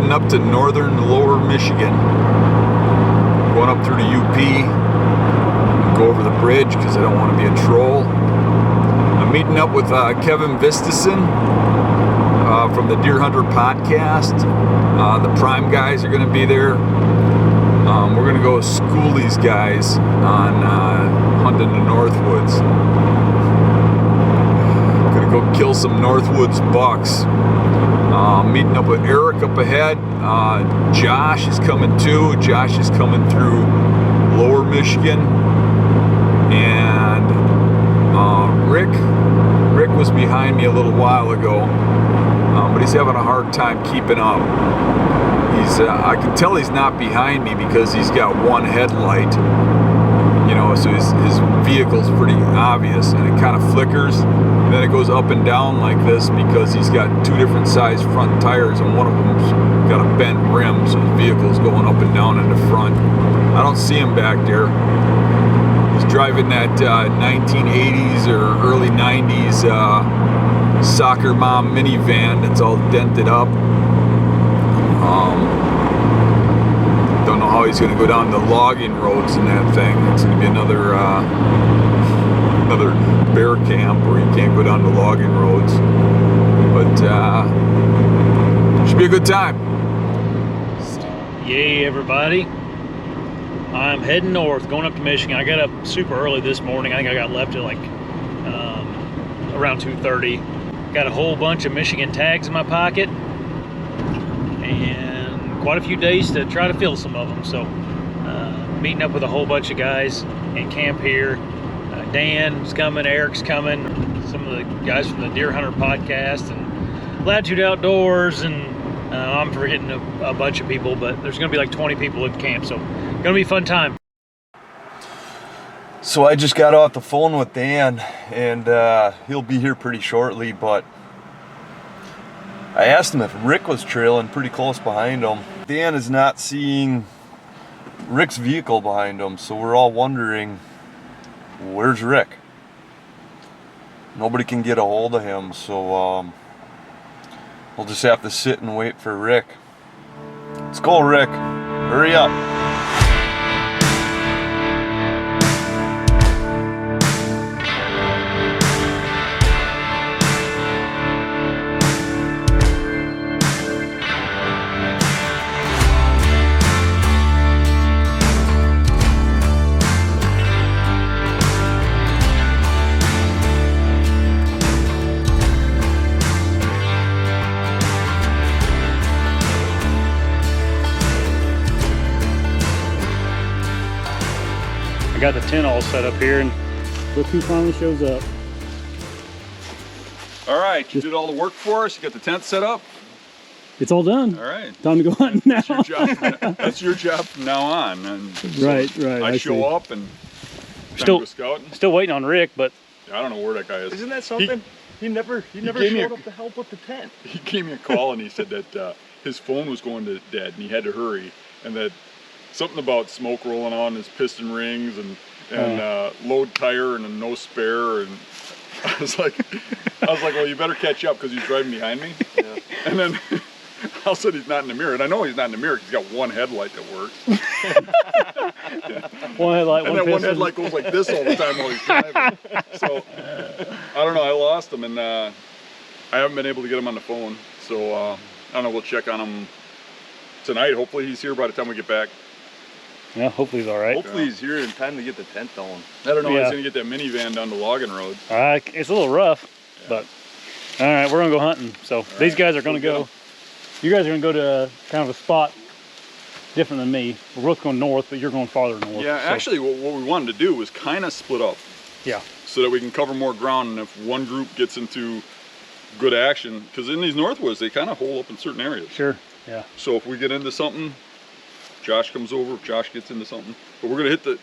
heading up to northern lower Michigan, going up through the UP, go over the bridge because I don't want to be a troll. I'm meeting up with Kevin Vistison from the Deer Hunter podcast. The Prime guys are going to be there. We're going to go school these guys on hunting the Northwoods. Going to go kill some Northwoods bucks. Meeting up with Eric up ahead. Josh is coming too. Josh is coming through lower Michigan. And Rick was behind me a little while ago, but he's having a hard time keeping up. I can tell he's not behind me because he's got one headlight, you know, so his vehicle's pretty obvious, and it kind of flickers, and then it goes up and down like this because he's got two different size front tires, and one of them's got a bent rim, so his vehicle's going up and down in the front. I don't see him back there. He's driving that 1980s or early 90s soccer mom minivan that's all dented up. Don't know how he's going to go down the logging roads in that thing. It's going to be another bear camp where you can't go down the logging roads. But should be a good time. Yay, everybody. I'm heading north, going up to Michigan. I got up super early this morning. I think I got left at like around 2:30. Got a whole bunch of Michigan tags in my pocket. And quite a few days to try to fill some of them. So meeting up with a whole bunch of guys in camp here. Dan's coming, Eric's coming, some of the guys from the Deer Hunter podcast and Lattitude Outdoors, and I'm forgetting a bunch of people, but there's gonna be like 20 people in camp, so gonna be a fun time. So I just got off the phone with Dan, and he'll be here pretty shortly, but I asked him if Rick was trailing pretty close behind him. Dan is not seeing Rick's vehicle behind him, so we're all wondering, where's Rick? Nobody can get a hold of him, so we'll just have to sit and wait for Rick. Let's go, Rick. Hurry up. Got the tent all set up here, and look who finally shows up. All right, you did all the work for us. You got the tent set up. It's all done. All right. Time to go hunting now. That's your job from now on. And so right. I show up and still scouting. Still waiting on Rick, but I don't know where that guy is. Isn't that something? He never showed up to help with the tent. He gave me a call and he said that his phone was going to dead and he had to hurry, and that something about smoke rolling on his piston rings and load tire and a no spare, and I was like, well, you better catch up because he's driving behind me. Yeah. And then I said he's not in the mirror, and I know he's not in the mirror because he's got one headlight that works. One headlight, and one headlight goes like this all the time while he's driving. So I don't know. I lost him, and I haven't been able to get him on the phone. So I don't know. We'll check on him tonight. Hopefully he's here by the time we get back. Yeah, hopefully he's all right. Hopefully he's here in time to get the tent going. I don't know. He's gonna get that minivan down the logging road. It's a little rough, but all right, we're gonna go hunting. So these guys are gonna go. You guys are gonna go to kind of a spot different than me. We're both going north, but you're going farther north. Yeah, so. Actually, what we wanted to do was kind of split up. Yeah. So that we can cover more ground, and if one group gets into good action, because in these Northwoods they kind of hole up in certain areas. Sure. Yeah. So if we get into something, Josh comes over, Josh gets into something. But we're gonna hit the,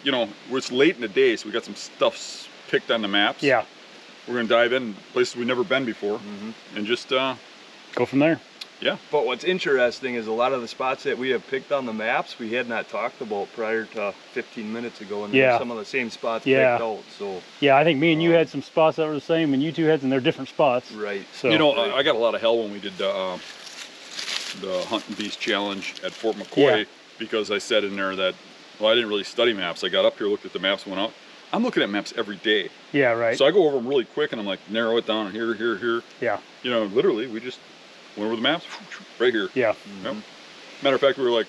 it's late in the day, so we got some stuff picked on the maps. Yeah. We're gonna dive in places we've never been before, and just go from there. Yeah. But what's interesting is a lot of the spots that we have picked on the maps we had not talked about prior to 15 minutes ago, and there were some of the same spots picked out. So yeah, I think me and you had some spots that were the same, and you two had some, they're different spots. Right. So I got a lot of hell when we did the Hunt and Beast Challenge at Fort McCoy, because I said in there that, well, I didn't really study maps. I got up here, looked at the maps, went up. I'm looking at maps every day. Yeah, right. So I go over them really quick, and I'm like, narrow it down here, here, here. Yeah. You know, literally, we just went over the maps right here. Yeah. Yep. Matter of fact, we were like,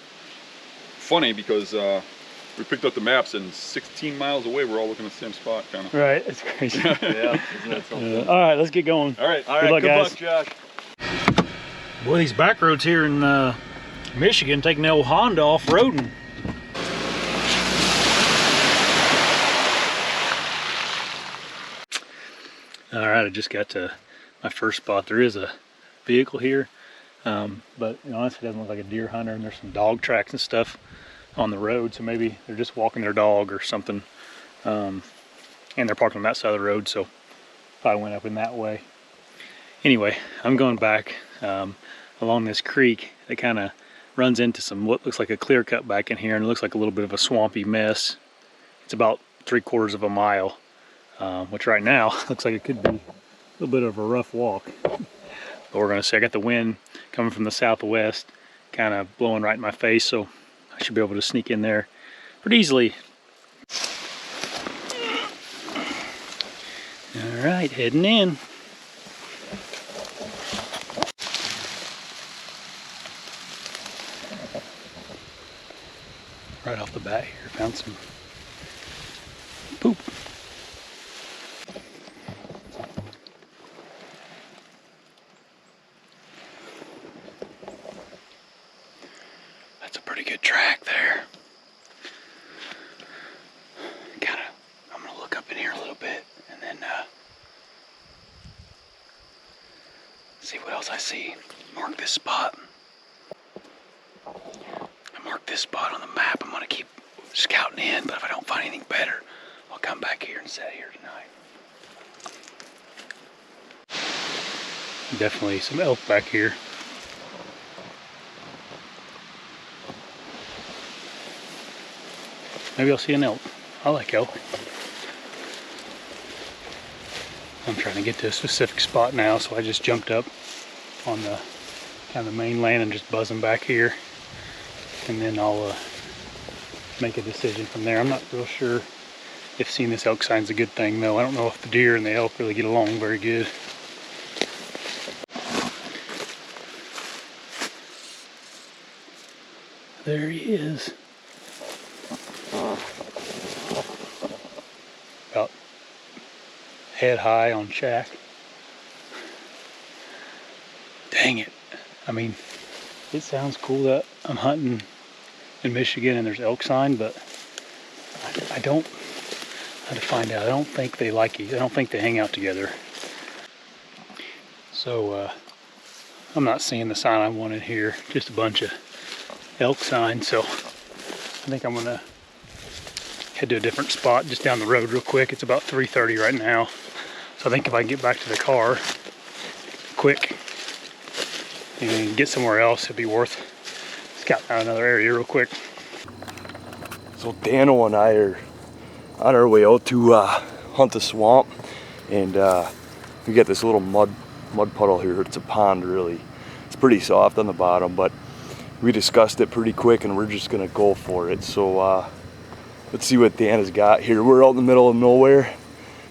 funny because we picked up the maps, and 16 miles away, we're all looking at the same spot, kind of. Right. It's crazy. Yeah, isn't that something? All right, let's get going. All right. All right, good luck, good luck, Josh. Boy, these back roads here in Michigan taking the old Honda off-roading. All right, I just got to my first spot. There is a vehicle here, but you know, honestly, it doesn't look like a deer hunter, and there's some dog tracks and stuff on the road, so maybe they're just walking their dog or something, and they're parked on that side of the road, so probably went up in that way. Anyway, I'm going back along this creek that kind of runs into some what looks like a clear cut back in here, and it looks like a little bit of a swampy mess. It's about 3/4 of a mile, which right now looks like it could be a little bit of a rough walk. But we're gonna see. I got the wind coming from the southwest, kind of blowing right in my face, so I should be able to sneak in there pretty easily. All right, heading in. Right off the bat here, found some poop. That's a pretty good track there. I'm gonna look up in here a little bit and then see what else I see. Mark this spot. I marked this spot on the map. I'm gonna keep scouting in, but if I don't find anything better, I'll come back here and set here tonight. Definitely some elk back here. Maybe I'll see an elk. I like elk. I'm trying to get to a specific spot now, so I just jumped up on the kind of the mainland and just buzzing back here. And then I'll make a decision from there. I'm not real sure if seeing this elk sign's a good thing though. I don't know if the deer and the elk really get along very good. There he is. About head high on shack. Dang it. I mean, it sounds cool that I'm hunting in Michigan and there's elk sign, but I don't have to find out. I don't think they like each. I don't think they hang out together. So I'm not seeing the sign I wanted here. Just a bunch of elk signs. So I think I'm gonna head to a different spot just down the road real quick. It's about 3:30 right now. So I think if I can get back to the car quick and get somewhere else, it'd be worth scouting out another area real quick. So Dano and I are on our way out to hunt the swamp, and we got this little mud puddle here. It's a pond, really. It's pretty soft on the bottom, but we discussed it pretty quick and we're just gonna go for it. So let's see what Dan has got here. We're out in the middle of nowhere,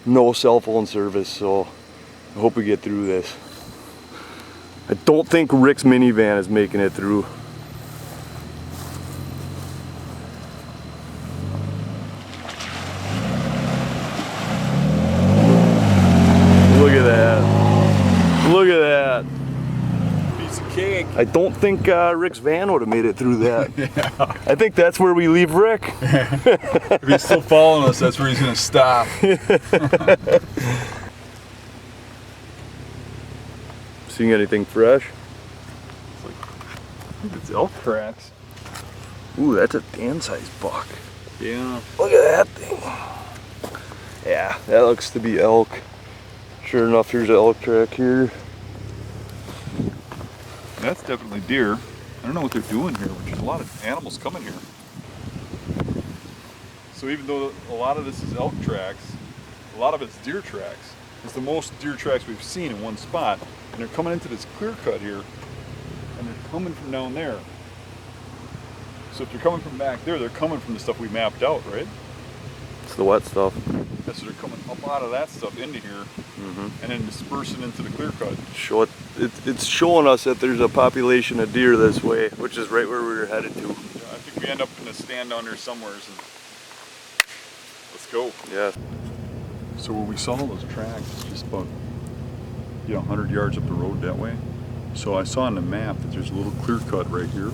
no cell phone service, so I hope we get through this. I don't think Rick's minivan is making it through. Look at that. Look at that. Piece of cake. I don't think Rick's van would have made it through that. Yeah. I think that's where we leave Rick. If he's still following us, that's where he's going to stop. Seeing anything fresh? It's elk tracks. Ooh, that's a Dan-sized buck. Yeah. Look at that thing. Yeah, that looks to be elk. Sure enough, here's an elk track here. That's definitely deer. I don't know what they're doing here, which is a lot of animals coming here. So even though a lot of this is elk tracks, a lot of it's deer tracks. It's the most deer tracks we've seen in one spot, and they're coming into this clear cut here. and they're coming from down there. So if they're coming from back there, they're coming from the stuff we mapped out, right? It's the wet stuff. Yeah, so they're coming up out of that stuff into here, and then dispersing into the clear cut. It's showing us that there's a population of deer this way, which is right where we were headed to. Yeah, I think we end up in a stand down there somewhere. And let's go. Yeah. So where we saw those tracks, just about 100 yards up the road that way. So I saw on the map that there's a little clear cut right here,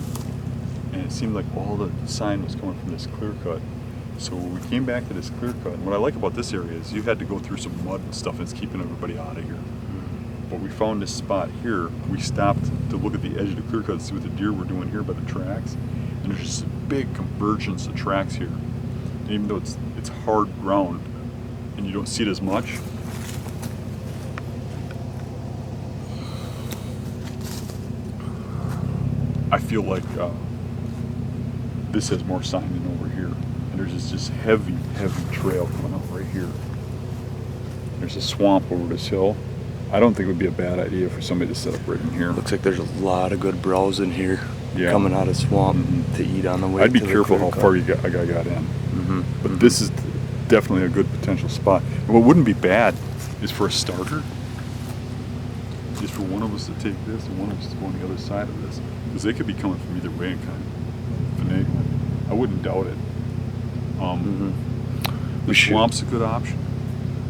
and it seemed like all the sign was coming from this clear cut. So we came back to this clear cut, and what I like about this area is you had to go through some mud and stuff, and it's keeping everybody out of here. But we found this spot here. We stopped to look at the edge of the clear cut and see what the deer were doing here by the tracks, and there's just a big convergence of tracks here. And even though it's hard ground and you don't see it as much, I feel like this has more sign than over here. And there's this heavy trail coming up right here. There's a swamp over this hill. I don't think it would be a bad idea for somebody to set up right in here. Looks like there's a lot of good browse in here coming out of swamp to eat on the way. I'd be to careful how far a guy got in. But this is definitely a good potential spot. And what wouldn't be bad is for a starter, is for one of us to take this and one of us to go on the other side of this. Because they could be coming from either way and kind of finagling. I wouldn't doubt it. The swamp's a good option.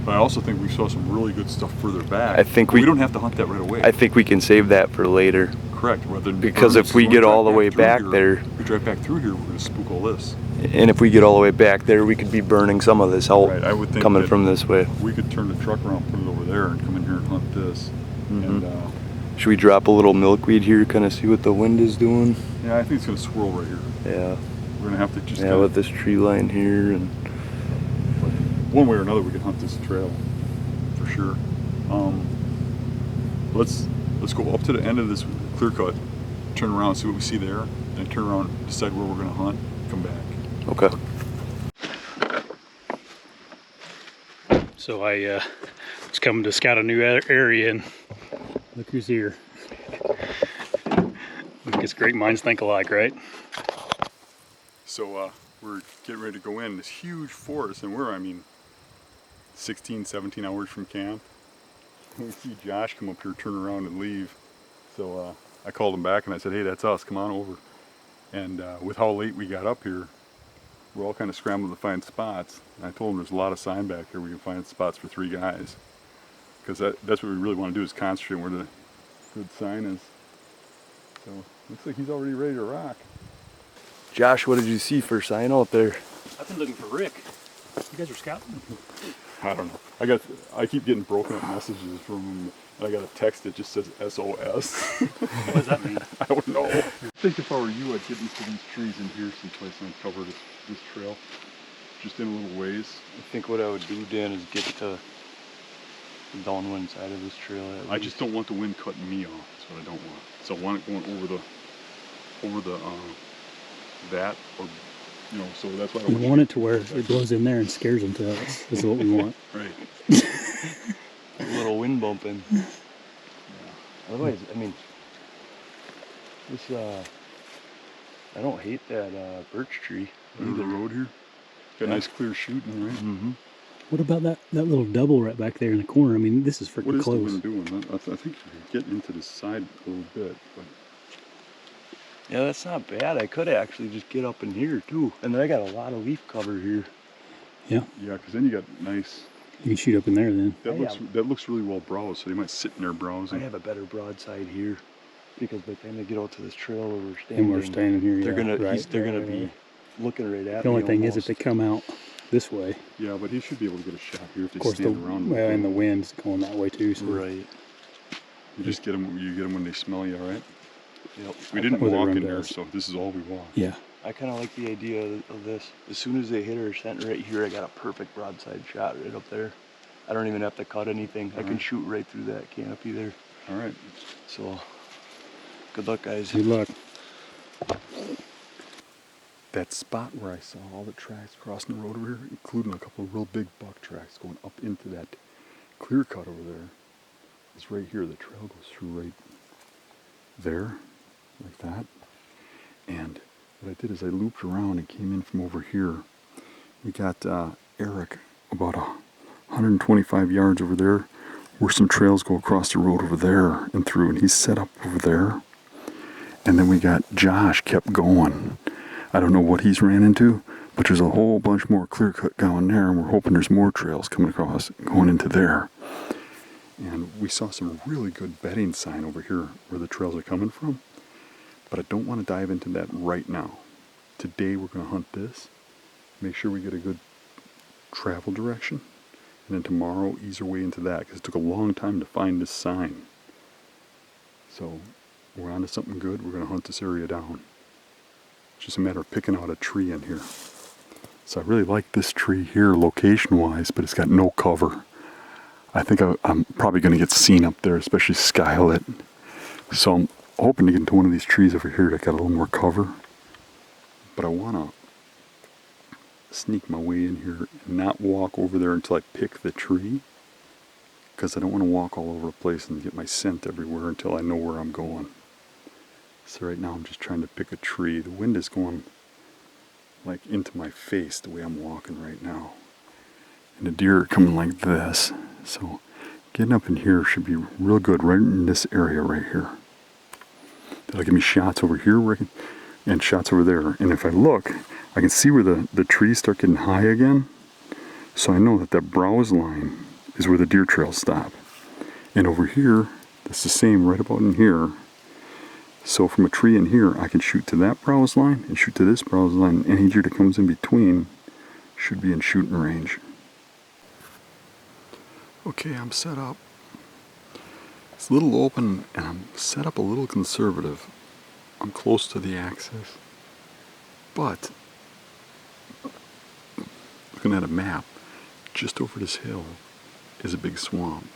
But I also think we saw some really good stuff further back. I think we don't have to hunt that right away. I think we can save that for later. Correct. Because if we get all the way back there, we drive back through here, we're going to spook all this. And if we get all the way back there, we could be burning some of this out. Right. I would think coming from this way. We could turn the truck around, put it over there, and come in here and hunt this. And should we drop a little milkweed here, kind of see what the wind is doing? yeah, I think it's going to swirl right here. Yeah. We're going to have to just with this tree line here, and one way or another we can hunt this trail for sure. Let's go up to the end of this clear cut, turn around, see what we see there, and turn around, decide where we're going to hunt, come back. Okay. So I was coming to scout a new area, and look who's here. I guess great minds think alike, right? So we're getting ready to go in this huge forest, and we're, 16, 17 hours from camp. And we see Josh come up here, turn around and leave. So I called him back and I said, hey, that's us, come on over. And with how late we got up here, we're all kind of scrambling to find spots. And I told him there's a lot of sign back here. We can find spots for 3 guys. Because that's what we really want to do, is concentrate where the good sign is. So looks like he's already ready to rock. Josh, what did you see for sign out there? I've been looking for Rick. You guys are scouting? I don't know. I keep getting broken up messages from him. And I got a text that just says SOS. What does that mean? I don't know. I think if I were you, I'd get into these trees in here someplace and cover this trail. Just in a little ways. I think what I would do, Dan, is get to the downwind side of this trail. I just don't want the wind cutting me off. That's what I don't want. So I want it going over the that, or so that's why I We want it to where it blows in there and scares them to us. Is what we want. Right. A little wind bumping. Yeah. Otherwise, this I don't hate that birch tree. Under the road here. Got a nice clear shooting, right? What about that little double right back there in the corner? This is freaking close. What is the wind doing? I think you could get into the side a little bit, but yeah, that's not bad. I could actually just get up in here too. And then I got a lot of leaf cover here. Yeah. Yeah, because then you got nice. You can shoot up in there then. That looks really well browsed, so they might sit in there browsing. I have a better broadside here, because by the time they get out to this trail where we're standing, and we're standing here, they're gonna be looking right at me. The only thing is, if they come out this way. Yeah, but he should be able to get a shot here if they stand around. Well, and the wind's going that way too. So. Right. You just get them. You get them when they smell you, right? Yep. We didn't walk in there, so this is all we walked. Yeah. I kind of like the idea of this. As soon as they hit our scent right here, I got a perfect broadside shot right up there. I don't even have to cut anything. I can shoot right through that canopy there. All right. So, good luck, guys. Good luck. That spot where I saw all the tracks crossing the road over here, including a couple of real big buck tracks going up into that clear cut over there, is right here. The trail goes through right there. like that. And what I did is I looped around and came in from over here. We got Eric about 125 yards over there, where some trails go across the road over there and through, and he's set up over there. And then we got Josh kept going. I don't know what he's ran into, but there's a whole bunch more clear cut going there, and we're hoping there's more trails coming across going into there. And we saw some really good bedding sign over here where the trails are coming from, but I don't want to dive into that right now. Today we're going to hunt this, make sure we get a good travel direction, and then tomorrow ease our way into that, because it took a long time to find this sign. So we're onto something good. We're going to hunt this area down. It's just a matter of picking out a tree in here. So I really like this tree here location-wise, but it's got no cover. I think I'm probably going to get seen up there, especially skylit. So I'm hoping to get into one of these trees over here that got a little more cover. But I want to sneak my way in here and not walk over there until I pick the tree, because I don't want to walk all over the place and get my scent everywhere until I know where I'm going. So right now I'm just trying to pick a tree. The wind is going like into my face the way I'm walking right now. And the deer are coming like this. So getting up in here should be real good, right in this area right here. That'll give me shots over here and shots over there. And if I look, I can see where the trees start getting high again. So I know that that browse line is where the deer trails stop. And over here, it's the same right about in here. So from a tree in here, I can shoot to that browse line and shoot to this browse line. Any deer that comes in between should be in shooting range. Okay, I'm set up. It's a little open and I'm set up a little conservative. I'm close to the axis. But, looking at a map, just over this hill is a big swamp.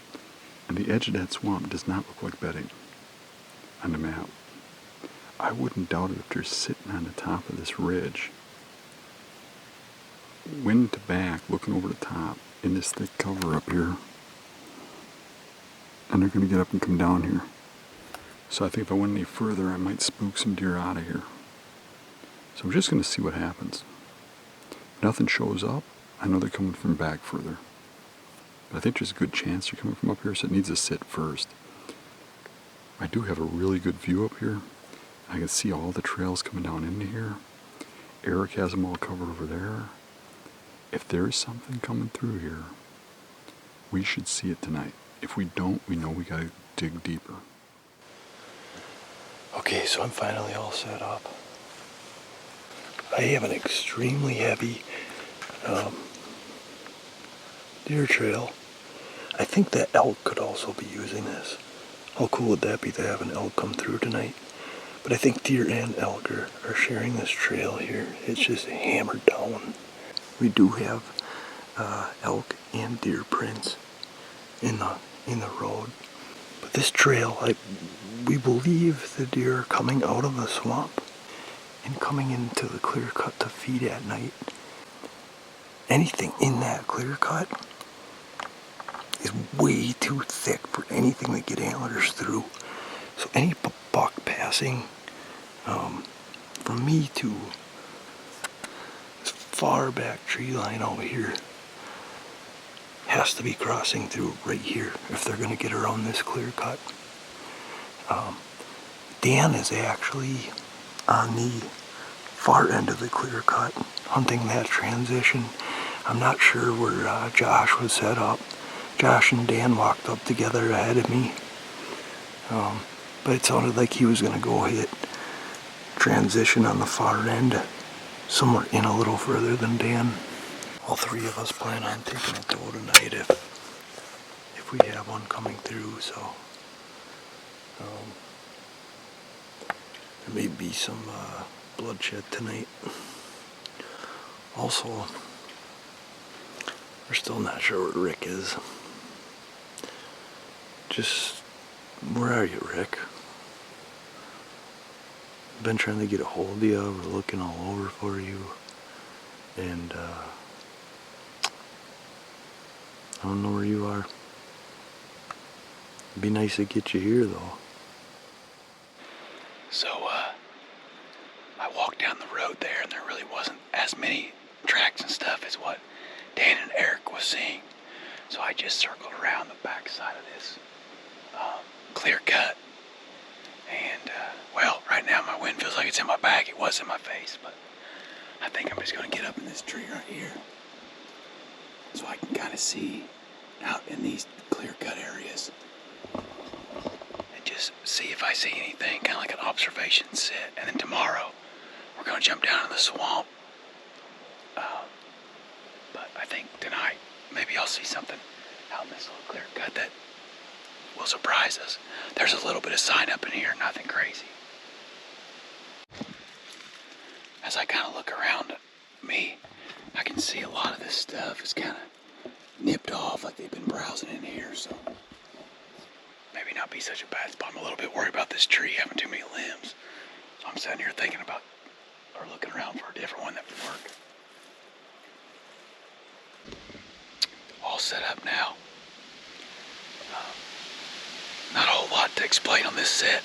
And the edge of that swamp does not look like bedding on the map. I wouldn't doubt it if they're sitting on the top of this ridge, wind to back, looking over the top in this thick cover up here. And they're going to get up and come down here. So I think if I went any further, I might spook some deer out of here. So I'm just going to see what happens. If nothing shows up, I know they're coming from back further. But I think there's a good chance they're coming from up here, so it needs to sit first. I do have a really good view up here. I can see all the trails coming down into here. Eric has them all covered over there. If there is something coming through here, we should see it tonight. If we don't, we know we gotta dig deeper. Okay, so I'm finally all set up. I have an extremely heavy deer trail. I think that elk could also be using this. How cool would that be to have an elk come through tonight? But I think deer and elk are sharing this trail here. It's just hammered down. We do have elk and deer prints in the road. But this trail, we believe the deer are coming out of the swamp and coming into the clear cut to feed at night. Anything in that clear cut is way too thick for anything to get antlers through. So any buck passing from me to this far back tree line over here has to be crossing through right here if they're going to get around this clear cut. Dan is actually on the far end of the clear cut, hunting that transition. I'm not sure where Josh was set up. Josh and Dan walked up together ahead of me. But it sounded like he was going to go hit transition on the far end, somewhere in a little further than Dan. All three of us plan on taking a doe tonight if we have one coming through, so there may be some bloodshed tonight. Also, we're still not sure where Rick is. Where are you, Rick? I've been trying to get a hold of you. We're looking all over for you. And I don't know where you are. It'd be nice to get you here, though. So, was seeing. So I just circled around the back side of this clear cut. And, well, right now my wind feels like it's in my back. It was in my face, but I think I'm just going to get up in this tree right here so I can kind of see out in these clear cut areas and just see if I see anything, kind of like an observation sit. And then tomorrow we're going to jump down in the swamp. But I think tonight maybe I'll see something out in this little clear cut that will surprise us. There's a little bit of sign up in here, nothing crazy. As I kind of look around me, I can see a lot of this stuff is kind of nipped off, like they've been browsing in here, so maybe not be such a bad spot. I'm a little bit worried about this tree having too many limbs, so I'm sitting here thinking about, or looking around for a different one that would work. All set up now. Not a whole lot to explain on this set.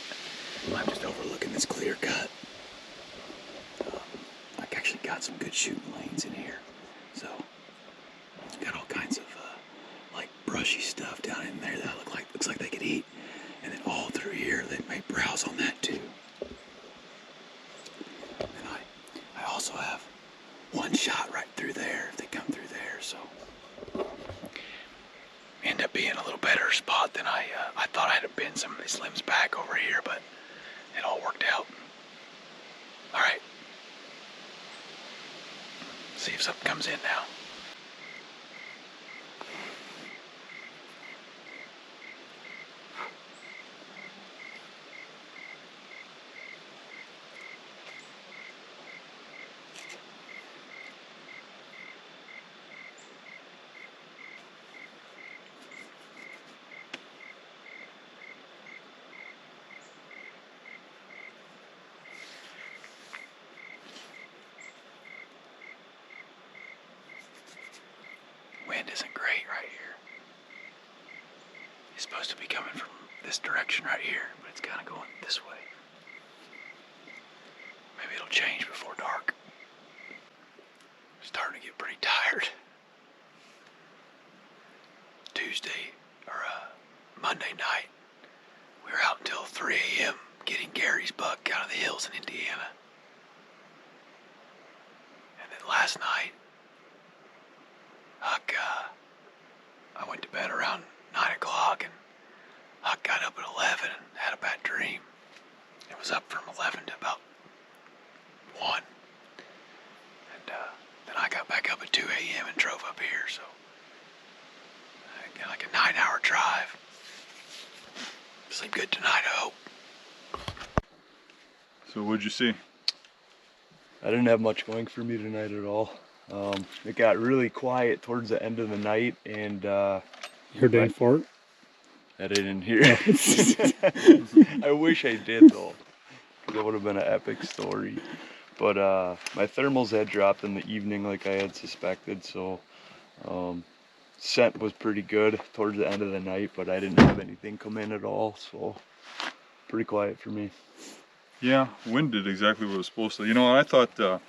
I'm just overlooking this clear cut. I actually got some good shooting lanes in here, so got all kinds of like brushy stuff down in there that looks like they could eat, and then all through here they may browse on that too. And I also have one shot right through there if they come through there, so end up being a little better spot than I thought I had to bend some of these limbs back over here, but it all worked out. All right. See if something comes in now. Wind isn't great right here. It's supposed to be coming from this direction right here, but it's kind of going this way. Maybe it'll change before dark. I'm starting to get pretty tired. Monday night, we were out until 3 a.m. getting Gary's buck out of the hills in Indiana. And then last night, Huck, I went to bed around 9 o'clock, and Huck got up at 11 and had a bad dream. It was up from 11 to about 1. And then I got back up at 2 a.m. and drove up here, so I got like a 9-hour drive. Sleep good tonight, I hope. So what'd you see? I didn't have much going for me tonight at all. It got really quiet towards the end of the night, and heard Dan fart? I didn't hear. I wish I did though, because it would have been an epic story. But my thermals had dropped in the evening, like I had suspected. So scent was pretty good towards the end of the night, but I didn't have anything come in at all. So pretty quiet for me. Yeah, wind did exactly what it was supposed to. You know, I thought.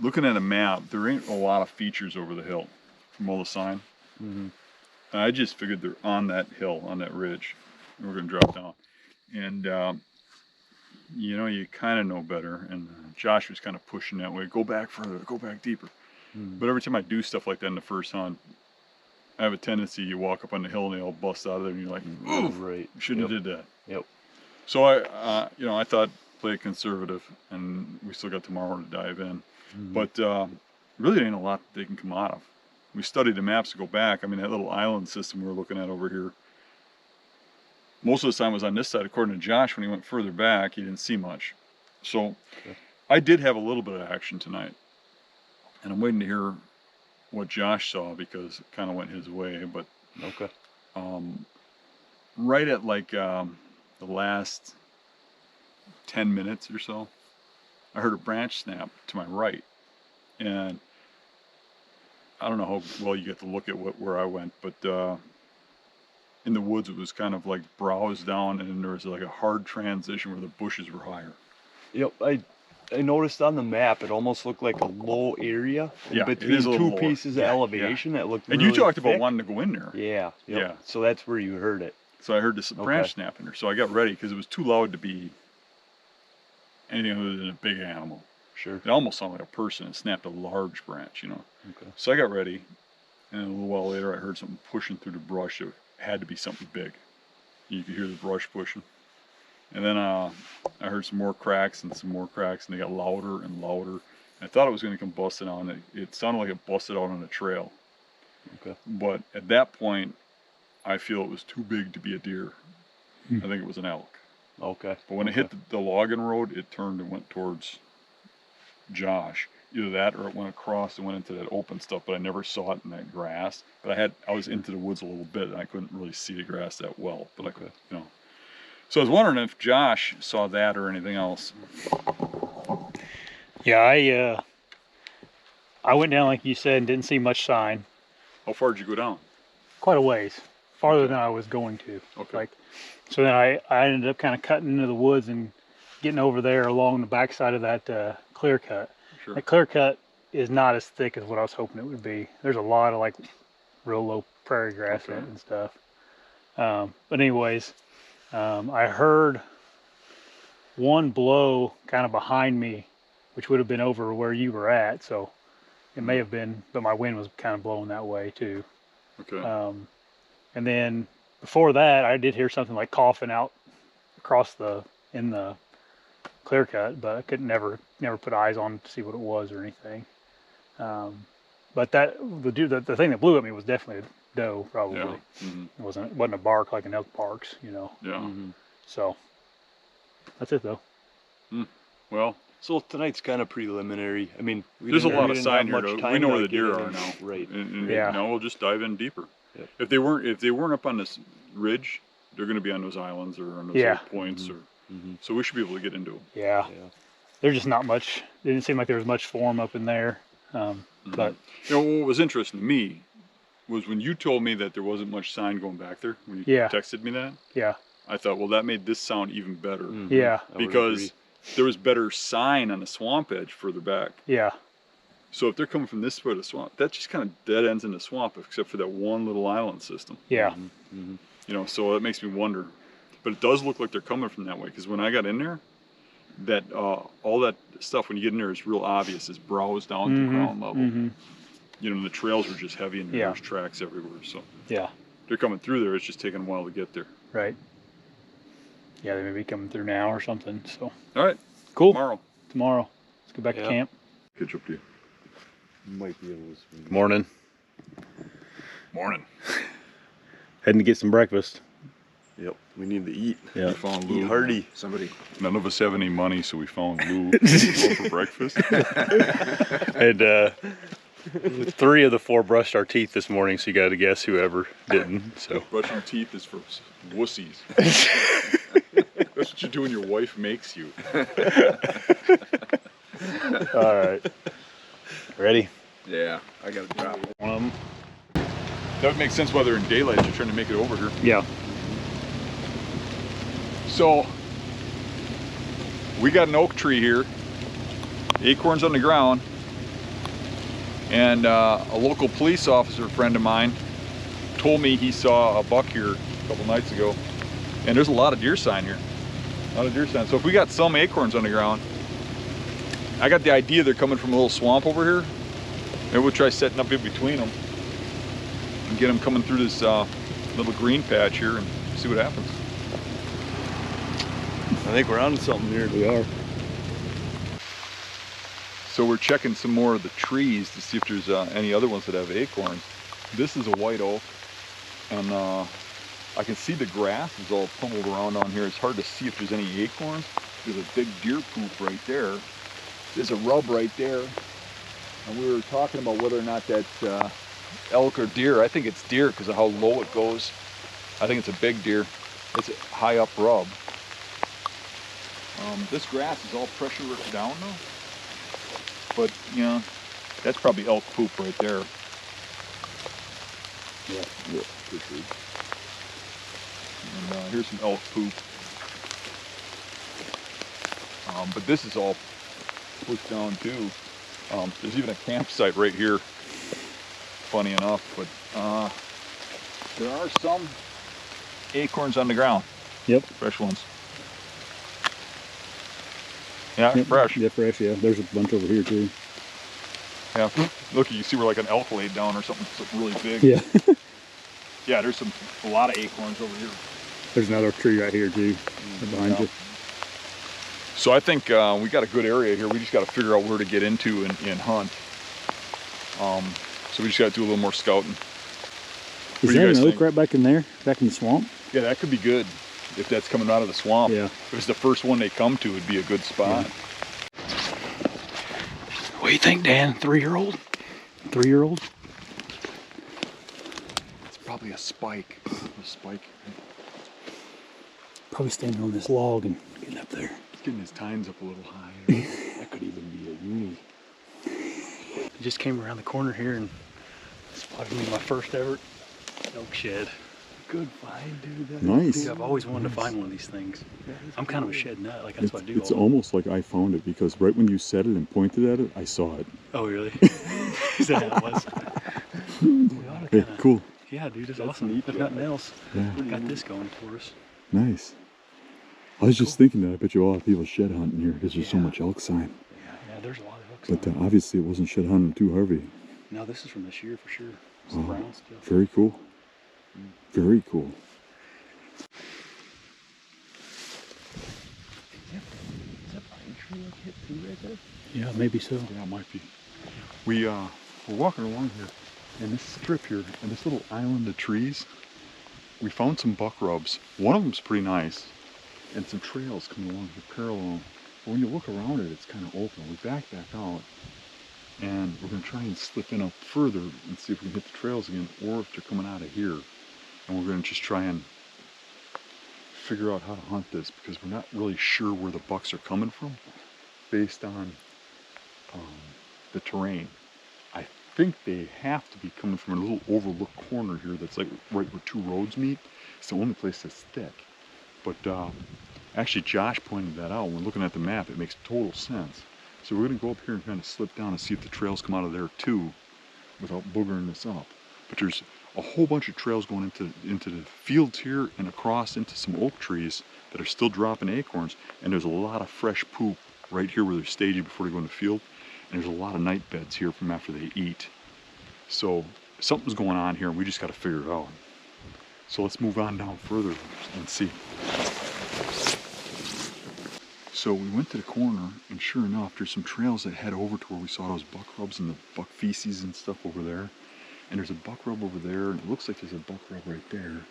Looking at a map, there ain't a lot of features over the hill from all the sign. Mm-hmm. I just figured they're on that hill, on that ridge. And we're going to drop down. And, you know, you kind of know better. And Josh was kind of pushing that way. Go back further, go back deeper. Mm-hmm. But every time I do stuff like that in the first hunt, I have a tendency, you walk up on the hill and they all bust out of there and you're like, ooh, right. Shouldn't have did that. Yep. So I, you know, I thought play it conservative, and we still got tomorrow to dive in. Mm-hmm. But really there ain't a lot that they can come out of. We studied the maps to go back. I mean, that little island system we were looking at over here, most of the time was on this side. According to Josh, when he went further back, he didn't see much. So I did have a little bit of action tonight, and I'm waiting to hear what Josh saw, because it kind of went his way. But okay, right at like the last 10 minutes or so, I heard a branch snap to my right, and I don't know how well you get to look at where I went, but in the woods it was kind of like brows down, and then there was like a hard transition where the bushes were higher. Yep, I I noticed on the map, it almost looked like a low area Yeah, it between is a little two lower. pieces of elevation that looked And really you talked about thick. wanting to go in there. Yeah, yep. Yeah. So that's where you heard it. So I heard this branch snap in there. So I got ready because it was too loud to be anything other than a big animal. Sure. It almost sounded like a person. It snapped a large branch, you know. Okay. So I got ready, and a little while later I heard something pushing through the brush. It had to be something big. You could hear the brush pushing. And then I heard some more cracks, and they got louder and louder. I thought it was going to come busting out. It sounded like it busted out on a trail. Okay. But at that point, I feel it was too big to be a deer. I think it was an elk. Okay. But when it hit the logging road, it turned and went towards Josh. Either that or it went across and went into that open stuff, but I never saw it in that grass. But I was into the woods a little bit, and I couldn't really see the grass that well. But I could, you know. So I was wondering if Josh saw that or anything else. Yeah, I went down like you said and didn't see much sign. How far did you go down? Quite a ways, farther than I was going to. Okay. So then I ended up kind of cutting into the woods and getting over there along the backside of that clear cut. Sure. The clear cut is not as thick as what I was hoping it would be. There's a lot of like real low prairie grass in it and stuff. But anyways, I heard one blow kind of behind me, which would have been over where you were at. So it may have been, but my wind was kind of blowing that way too. Okay. And then before that, I did hear something like coughing out across in the clear cut, but I could never put eyes on to see what it was or anything. But the thing that blew at me was definitely a doe, probably. Yeah. Mm-hmm. It wasn't a bark like an elk barks, you know. Yeah. Mm-hmm. So that's it though. Well, So tonight's kind of preliminary. I mean, there's a lot of sign here. much We time know to where the get deer it are in. now. Right. And Yeah. now we'll just dive in deeper. Yep. If they weren't up on this ridge, they're going to be on those islands or on those Yeah. little points, Mm-hmm. so we should be able to get into them. Yeah. There's just not much. It didn't seem like there was much form up in there. But You know, what was interesting to me was when you told me that there wasn't much sign going back there. When you Yeah. texted me that, yeah, I thought, well, that made this sound even better yeah, I would because agree. there was better sign on the swamp edge further back. yeah, So if they're coming from this way to the swamp, that just kind of dead ends in the swamp, except for that one little island system. yeah, Mm-hmm. You know, so that makes me wonder. But it does look like they're coming from that way because when I got in there, that all that stuff when you get in there is real obvious. It's browse down to ground level. Mm-hmm. You know, the trails were just heavy and Yeah. there's tracks everywhere. So yeah, they're coming through there. It's just taking a while to get there. right. Yeah, they may be coming through now or something. So All right, cool. tomorrow. Let's go back to Yeah. camp. Catch up to you. Might be able to swing. Morning. Morning. Heading to get some breakfast. Yep. We need to eat. Yeah. We found Eat Lou. hearty. None of us have any money, so we found Lou for breakfast. And 3 of the 4 brushed our teeth this morning, so you got to guess whoever didn't. So Brushing teeth is for wussies. That's what you do when your wife makes you. all right, ready? Yeah, I got to drop. One of them. That would make sense why they're in daylight. You're trying to make it over here. Yeah. So we got an oak tree here, acorns on the ground, and a local police officer friend of mine told me he saw a buck here a couple nights ago, and there's a lot of deer sign here. A lot of deer sign. So if we got some acorns on the ground, I got the idea they're coming from a little swamp over here. Maybe we'll try setting up in between them and get them coming through this little green patch here and see what happens. I think we're on something here. We are. So we're checking some more of the trees to see if there's any other ones that have acorns. This is a white oak, and I can see the grass is all pummeled around on here. It's hard to see if there's any acorns. There's a big deer poop right there. There's a rub right there. And we were talking about whether or not that's elk or deer. I think it's deer because of how low it goes. I think it's a big deer. It's a high up rub. This grass is all pressure down now. But, you know, that's probably elk poop right there. Yeah, good food. And here's some elk poop. But this is all push down too. There's even a campsite right here, funny enough, but there are some acorns on the ground. Yep. Fresh ones. Yeah, Yep. fresh. Yeah, fresh, yeah. There's a bunch over here too. Yeah, look, you see where like an elk laid down or something really big. Yeah. Yeah, there's a lot of acorns over here. There's another tree right here too, behind you. So I think we got a good area here. We just got to figure out where to get into and hunt. So we just got to do a little more scouting. Is that an oak right back in there, back in the swamp? Yeah, that could be good if that's coming out of the swamp. Yeah. If it's the first one they come to, it'd be a good spot. Yeah. What do you think, Dan? 3-year-old? 3-year-old? It's probably a spike. A spike. Probably standing on this log and getting up there. He's getting his tines up a little high. That could even be a uni. I just came around the corner here and spotted me my first ever elk shed. Good find, dude. Nice. Dude, I've always wanted to find one of these things. I'm kind of a shed nut, like that's what I do. It's almost like I found it because right when you said it and pointed at it, I saw it. Oh, really? Is that how it was? We ought to Hey, kinda, cool. yeah, dude, it's awesome. If nothing else, Yeah. got this going for us. Nice. I was just thinking that I bet you a lot of people shed hunting here because there's so much elk sign. Yeah, there's a lot of elk. But obviously it wasn't shed hunting too heavy. No, this is from this year for sure. Some Wow. brown stuff. Very cool. Very cool. Yeah, maybe so. Yeah, it might be. We're walking along here, and this strip here, and this little island of trees, we found some buck rubs. One of them's pretty nice, and some trails coming along here parallel. But when you look around it, it's kind of open. We back out, and we're going to try and slip in up further and see if we can hit the trails again, or if they're coming out of here. And we're going to just try and figure out how to hunt this, because we're not really sure where the bucks are coming from based on the terrain. I think they have to be coming from a little overlooked corner here that's like right where two roads meet. It's the only place that's thick. But actually Josh pointed that out. When we're looking at the map, it makes total sense. So we're going to go up here and kind of slip down and see if the trails come out of there too without boogering this up. But there's a whole bunch of trails going into the fields here and across into some oak trees that are still dropping acorns, and there's a lot of fresh poop right here where they're staging before they go in the field, and there's a lot of night beds here from after they eat. So something's going on here and we just got to figure it out. So let's move on down further and see. So we went to the corner, and sure enough there's some trails that head over to where we saw those buck rubs and the buck feces and stuff over there. And there's a buck rub over there, and it looks like there's a buck rub right there.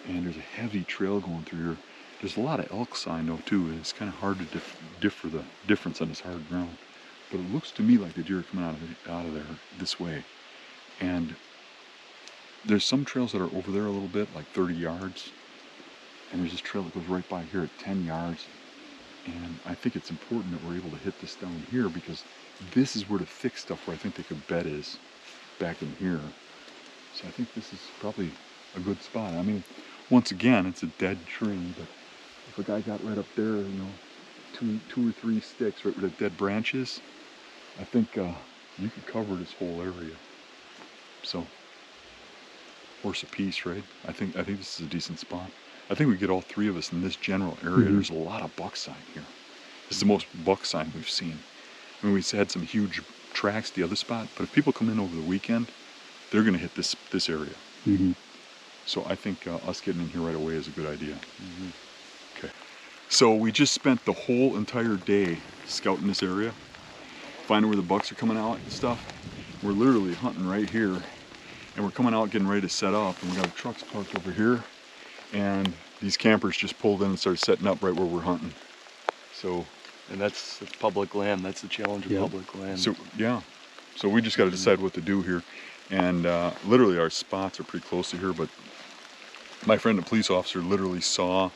And there's a heavy trail going through here. There's a lot of elk sign though too, and it's kind of hard to differ the difference on this hard ground. But it looks to me like the deer are coming out of there this way. And there's some trails that are over there a little bit, like 30 yards. And there's this trail that goes right by here at 10 yards. And I think it's important that we're able to hit this down here, because this is where the thick stuff where I think they could bed is. Back in here. So I think this is probably a good spot. I mean, once again, it's a dead tree, but if a guy got right up there, you know, two or three sticks right where the dead branches, I think you could cover this whole area. So, horse apiece, right? I think this is a decent spot. I think we get all three of us in this general area. There's a lot of buck sign here. This is the most buck sign we've seen. I mean, we had some huge tracks the other spot, but if people come in over the weekend, they're going to hit this area. So I think us getting in here right away is a good idea. Okay. So we just spent the whole entire day scouting this area, finding where the bucks are coming out and stuff. We're literally hunting right here, and we're coming out getting ready to set up, and we got our trucks parked over here, and these campers just pulled in and started setting up right where we're hunting. So. And that's public land. That's the challenge of public land. So yeah, so we just got to decide what to do here, and literally our spots are pretty close to here. But my friend, the police officer, literally saw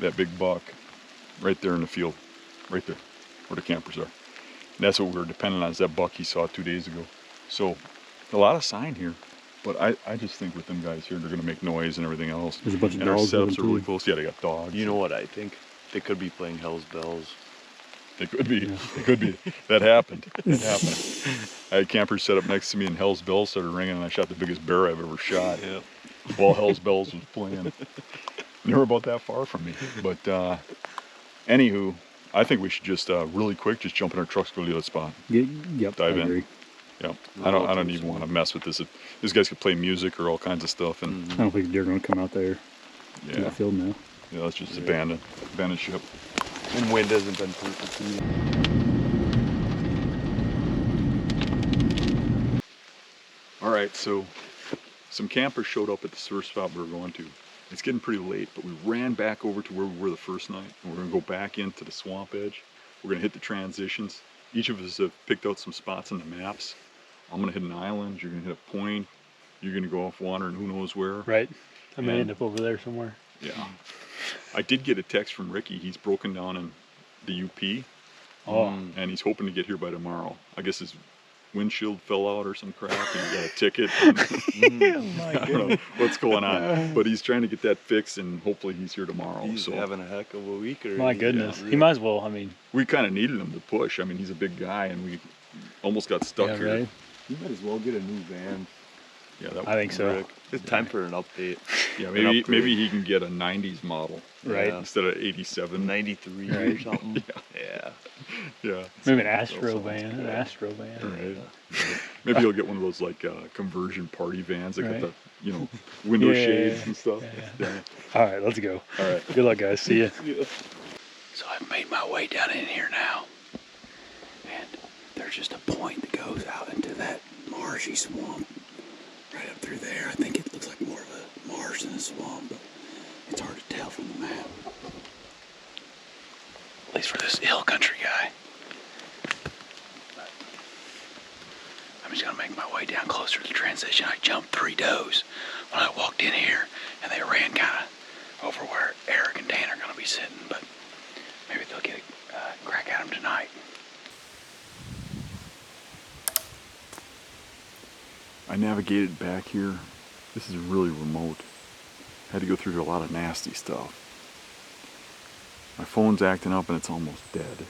that big buck right there in the field, right there where the campers are. And that's what we were depending on, is that buck he saw 2 days ago. So a lot of sign here, but I just think with them guys here, they're going to make noise and everything else. There's a bunch of and our dogs setups are really too. close. Yeah, they got dogs. You know what I think? They could be playing Hell's Bells. It could be. It could be. That happened. It happened. I had campers set up next to me and Hell's Bells started ringing and I shot the biggest bear I've ever shot. Yeah. While Hell's Bells was playing. They were about that far from me. But anywho, I think we should just really quick just jump in our trucks, go to the other spot. Yep. Dive I in. agree. Yep. I don't even want to mess with this. These guys could play music or all kinds of stuff, and I don't think they're going to come out there. Yeah. To the field now. Yeah, let's just abandon ship. And wind hasn't been perfect either. All right, so some campers showed up at the first spot we were going to. It's getting pretty late, but we ran back over to where we were the first night, and we're gonna go back into the swamp edge. We're gonna hit the transitions. Each of us have picked out some spots on the maps. I'm gonna hit an island, you're gonna hit a point, you're gonna go off wandering who knows where. Right. I may end up over there somewhere. Yeah. I did get a text from Ricky. He's broken down in the UP. And he's hoping to get here by tomorrow. I guess his windshield fell out or some crap and he got a ticket. I don't know what's going on. But he's trying to get that fixed and hopefully he's here tomorrow. He's having a heck of a week already. My goodness. He might as well, I mean. We kind of needed him to push. I mean, he's a big guy and we almost got stuck here. Right? You might as well get a new van. Yeah, that I think so. Rick. It's time for an update. Yeah, maybe he can get a 90s model. Right. Instead of 87. 93 right. or something. Yeah. Maybe an Astro van. Right. Maybe he'll get one of those like conversion party vans that got the window shades and stuff. Yeah. All right, let's go. All right. Good luck, guys. See ya. So I've made my way down in here now, and there's just a point that goes out into that marshy swamp right up through there. I think it looks like more of a marsh than a swamp, but it's hard to tell from the map. At least for this hill country guy. But I'm just gonna make my way down closer to the transition. I jumped 3 does when I walked in here, and they ran kind of over where Eric and Dan are gonna be sitting, but maybe they'll get a crack at them tonight. I navigated back here. This is really remote. Had to go through a lot of nasty stuff. My phone's acting up and it's almost dead.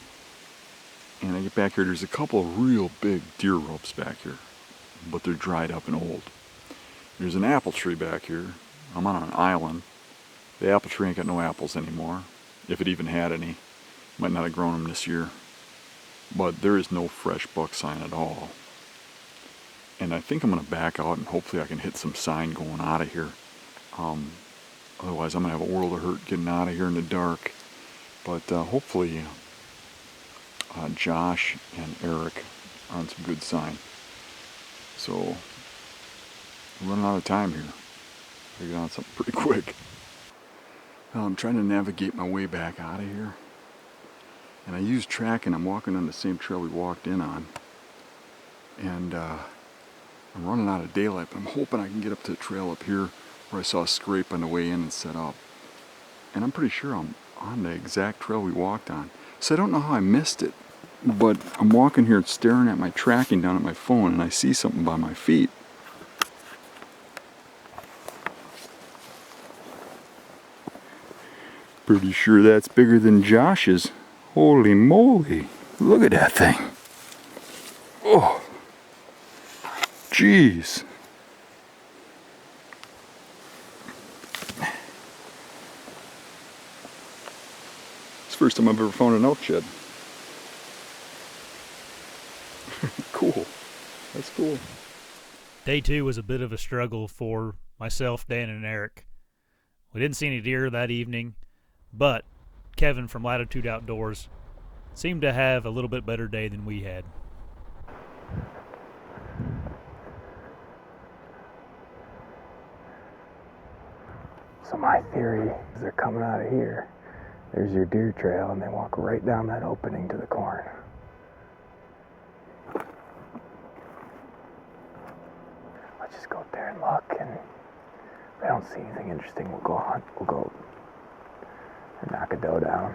And I get back here, there's a couple of real big deer ropes back here, but they're dried up and old. There's an apple tree back here. I'm on an island. The apple tree ain't got no apples anymore, if it even had any. Might not have grown them this year. But there is no fresh buck sign at all. And I think I'm going to back out and hopefully I can hit some sign going out of here. Otherwise I'm going to have a world of hurt getting out of here in the dark. But hopefully Josh and Eric are on some good sign. So I'm running out of time here. I get on something pretty quick. I'm trying to navigate my way back out of here. And I use tracking. I'm walking on the same trail we walked in on. And I'm running out of daylight, but I'm hoping I can get up to the trail up here where I saw a scrape on the way in and set up. And I'm pretty sure I'm on the exact trail we walked on. So I don't know how I missed it, but I'm walking here staring at my tracking down at my phone and I see something by my feet. Pretty sure that's bigger than Josh's. Holy moly, look at that thing. Oh. Jeez. It's the first time I've ever found an elk shed. Cool. That's cool. Day 2 was a bit of a struggle for myself, Dan, and Eric. We didn't see any deer that evening, but Kevin from Lattitude Outdoors seemed to have a little bit better day than we had. So my theory is they're coming out of here. There's your deer trail, and they walk right down that opening to the corn. Let's just go up there and look, and if I don't see anything interesting, we'll go hunt. We'll go and knock a doe down.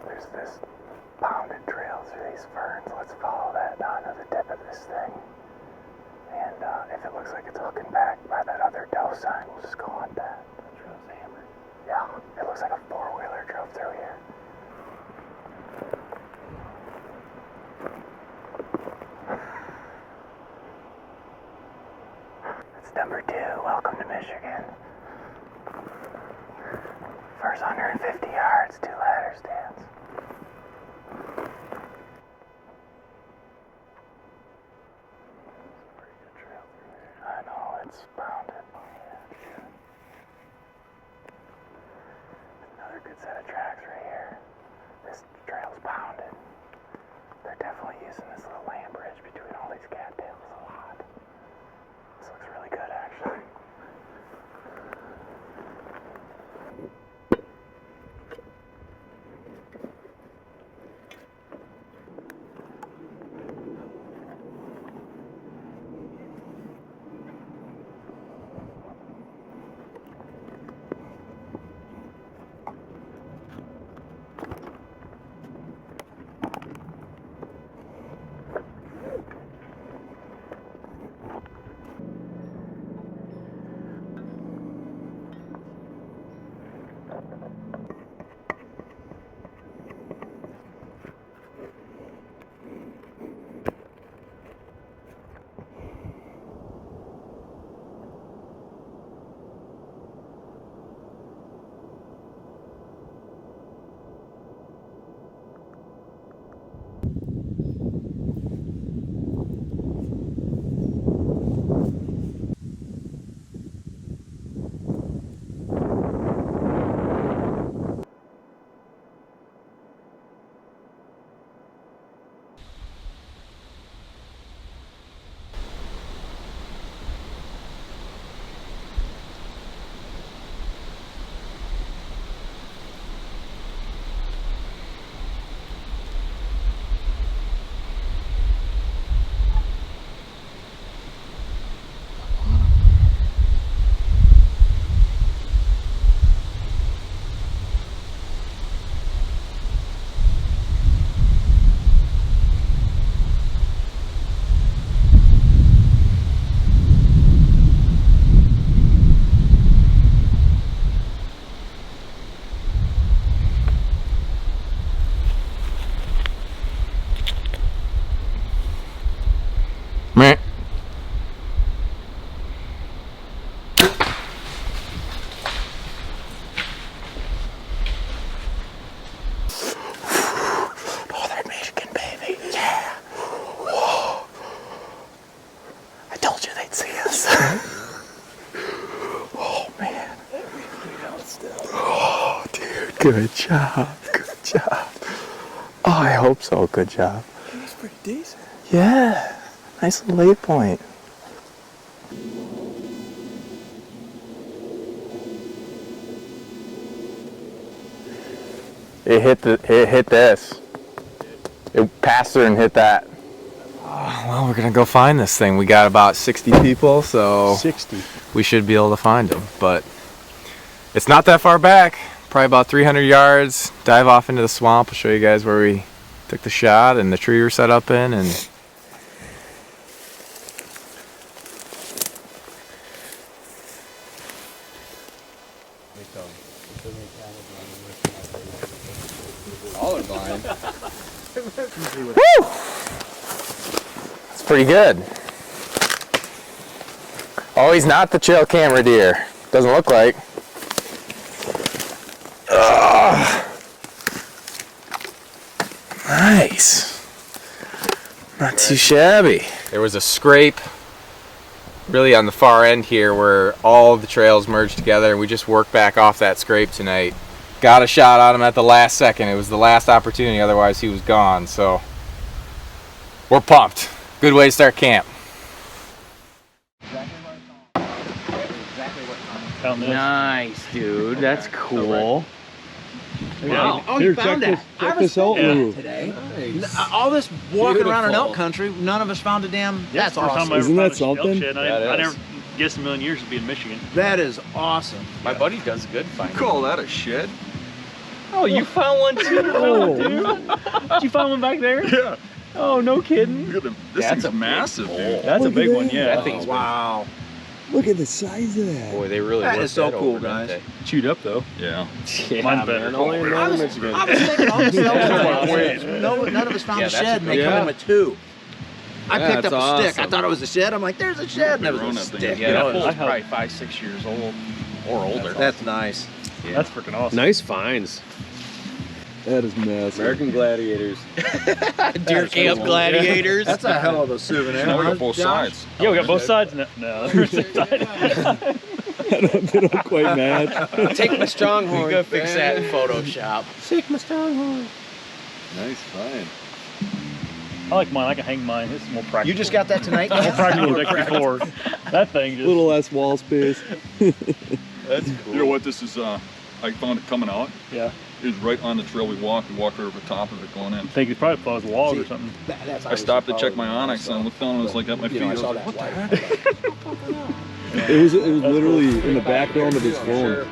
There's this pounded trail through these ferns. Let's follow that down to the tip of this this thing. And if it looks like it's hooking back by that other doe sign, we'll just go hunt that. Yeah, it looks like a four-wheeler drove through here. It's number 2. Welcome to Michigan. First 150 yards, 2 ladder stands. I know, it's pounded. Another good set of tracks right here. This trail's pounded. They're definitely using this little land bridge between all these cattails a lot. This looks really good, actually. Meh. Northern Michigan, baby. Yeah. Whoa. I told you they'd see us. Oh, man. Oh, dude. Good job. Good job. Oh, I hope so. Good job. It was pretty decent. Yeah. Nice little 8-point. It hit this. It passed through and hit that. Well, we're gonna go find this thing. We got about 60 people, so 60. we should be able to find him. But it's not that far back. Probably about 300 yards. Dive off into the swamp. I'll show you guys where we took the shot and the tree we're set up in. And Woo! That's pretty good. Oh, he's not the trail camera deer. Doesn't look like. Nice. Not too shabby. there was a scrape really on the far end here where all the trails merged together, and we just worked back off that scrape tonight. Got a shot on him at the last second. It was the last opportunity, otherwise he was gone. So we're pumped. Good way to start camp. Nice, dude. That's cool. Wow. Oh, you found that. Check this out, Lou. Today. All this walking around in elk country, none of us found a damn. That's awesome. Isn't that something? I never guessed in a million years it'd be in Michigan. That is awesome. My buddy does good finding. Call that a shed? Oh, you found one too? Oh. Dude. Did you find one back there? Yeah. Oh, no kidding. Look at them. This thing's massive, dude. That's a big one, yeah. That thing's Wow. Look at the size of that. Boy, they really That worked is so that cool, over, didn't guys. they? Chewed up, though. Yeah. Mine's better. I was thinking all the stuff. None of us found Yeah, a that's shed, a and they big come in one. with 2. I Yeah, picked up that's a stick. I awesome. thought it was a shed. I'm like, there's a shed, and there They're was on a that thing. stick. Yeah, that I bull's helped. probably 5-6 years old or older. That's nice. That's freaking awesome. Nice finds. That is massive. American Gladiators. Deer camp gladiators. That's a hell of a souvenir. Now we huh, got both Josh? sides. Yeah, we got both sides now. No, They don't quite match. Take my stronghorn. We gotta fix that in Photoshop. Take my stronghorn. Nice find. I like mine. I can hang mine. It's more practical. You just got that tonight? more practical than X4. That thing A just. little less wall space. That's cool. You know what this is? I found it coming out. Yeah. It was right on the trail we walked. We walked right over the top of it going in. I think it's probably follows a log or something. I stopped to check my onyx and I looked down and it was like at my feet. I was like, what the heck? It was literally in the background of his phone.